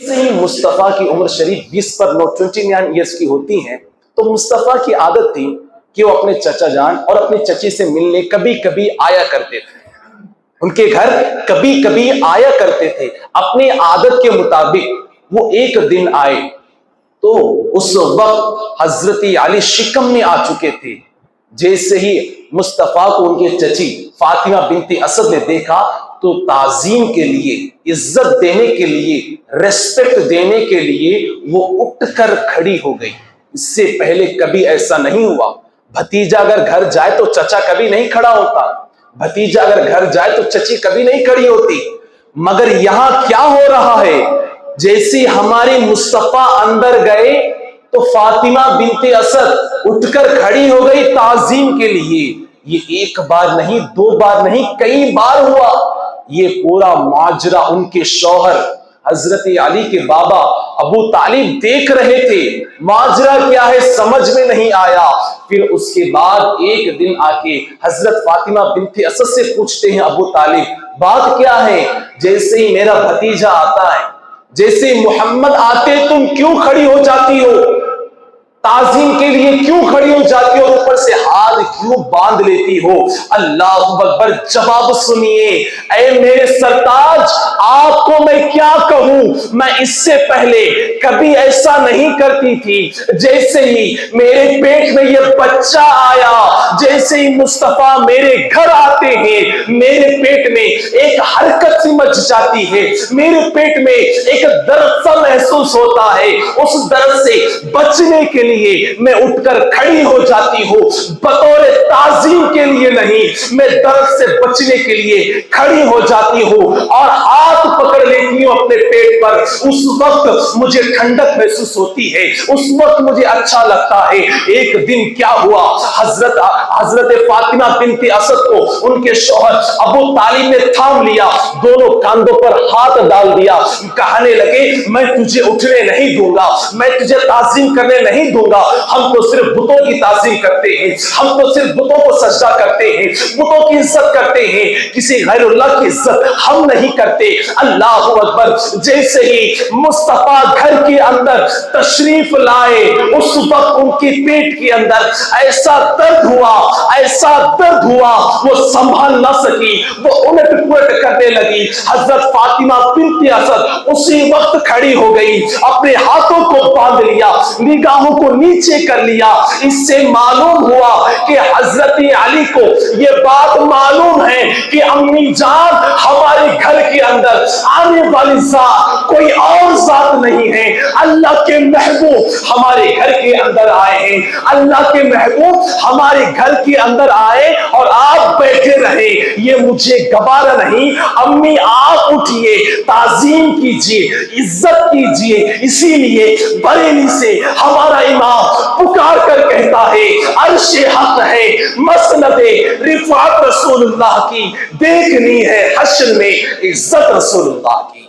से ही मुस्तफ़ा की उम्र शरीफ 20 पर 29 ईयर्स की होती है तो मुस्तफ़ा की आदत थी कि वो अपने चचा जान और अपनी चची से मिलने कभी कभी आया करते थे। उनके घर कभी कभी आया करते थे। अपनी आदत के मुताबिक वो एक दिन आए तो उस वक्त हजरत अली शिकम में आ चुके थे। जैसे ही मुस्तफ़ा को उनके चची फातिमा बिनते असद ने देखा तो ताजीम के लिए, इज्जत देने के लिए, रेस्पेक्ट देने के लिए वो उठकर खड़ी हो गई। इससे पहले कभी ऐसा नहीं हुआ। भतीजा अगर घर जाए तो चचा कभी नहीं खड़ा होता, भतीजा अगर घर जाए तो चची कभी नहीं खड़ी होती। मगर यहां क्या हो रहा है, जैसे हमारे मुस्तफ़ा अंदर गए तो फातिमा बिनते असद उठकर खड़ी हो गई ताजीम के लिए। ये एक बार नहीं, दो बार नहीं, कई बार हुआ। ये पूरा माजरा उनके शौहर हजरत अली के बाबा अबू तालिब देख रहे थे। माजरा क्या है समझ में नहीं आया। फिर उसके बाद एक दिन आके हजरत फातिमा बिनते असद से पूछते हैं अबू तालिब, बात क्या है? जैसे ही मेरा भतीजा आता है, जैसे मोहम्मद आते, तुम क्यों खड़ी हो जाती हो? ताजीम के लिए क्यों खड़ी हो जाती हो? ऊपर से हाथ क्यों बांध लेती हो? अल्लाह अकबर। जवाब सुनिए, ऐ मेरे सरताज, आपको मैं क्या कहूं, मैं इससे पहले कभी ऐसा नहीं करती थी। जैसे ही मेरे पेट में ये बच्चा आया, जैसे ही मुस्तफ़ा मेरे घर आते हैं, मेरे पेट में एक हरकत सी मच जाती है, मेरे पेट में एक दर्द सा महसूस होता है। उस दर्द से बचने के लिए मैं उठकर खड़ी हो जाती हूँ, बतौर ताजीम के लिए नहीं, मैं दर्द से बचने के लिए खड़ी हो जाती हूँ और हाथ पकड़ लेती हूँ अपने पेट पर। उस वक्त मुझे ठंडक महसूस होती है, उस वक्त मुझे अच्छा लगता है। एक दिन क्या हुआ, हजरत फातिमा बिनते असद को उनके शौहर अबू तालिब ने थाम लिया, दोनों कांधों पर हाथ डाल दिया, कहने लगे मैं तुझे उठने नहीं दूंगा, मैं तुझे ताजीम करने नहीं दूंगा। हम तो सिर्फ बुतों की ताजीम करते हैं, हम तो सिर्फ बुतों को सजदा करते हैं, बुतों की इज्जत करते हैं, किसी गैरुल्लाह की इज्जत हम नहीं करते। अल्लाह अकबर। जैसे ही मुस्तफ़ा घर के अंदर तशरीफ लाए, उस वक्त उनके पेट के अंदर ऐसा दर्द हुआ, ऐसा दर्द हुआ, वो संभाल ना सकी, वो उलट पुलट करने लगी। हजरत फातिमा बिनते असद उसी वक्त खड़ी हो गई, अपने हाथों को बांध लिया, निगाहों को नीचे कर लिया। इससे मालूम हुआ कि हजरत अली को यह बात मालूम है कि अम्मी जान हमारे घर के अंदर आने वाली जात कोई और जात नहीं है। अल्लाह के महबूब हमारे घर के अंदर आए हैं, अल्लाह के महबूब हमारे घर के अंदर आए और आप बैठे रहे, ये मुझे गवारा नहीं। अम्मी आप उठिए, ताजीम कीजिए, इज्जत कीजिए। इसीलिए बरेली से हमारा इमाम पुकार कर कहता है, अर्शे हक है मसनदे रिफात रसूलुल्लाह की, देखनी है हश्र में इज्जत रसूलुल्लाह की।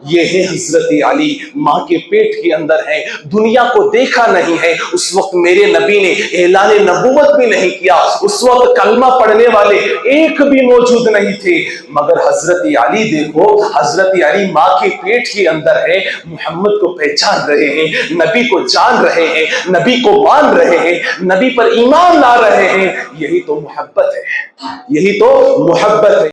ये है हजरत अली, माँ के पेट के अंदर है, दुनिया को देखा नहीं है। उस वक्त मेरे नबी ने ऐलान नबूवत भी नहीं किया, उस वक्त कलमा पढ़ने वाले एक भी मौजूद नहीं थे। मगर हजरत अली देखो, हजरत अली माँ के पेट के अंदर है, मोहम्मद को पहचान रहे हैं, नबी को जान रहे हैं, नबी को मान रहे हैं, नबी पर ईमान ला रहे हैं। यही तो मोहब्बत है, यही तो मोहब्बत है।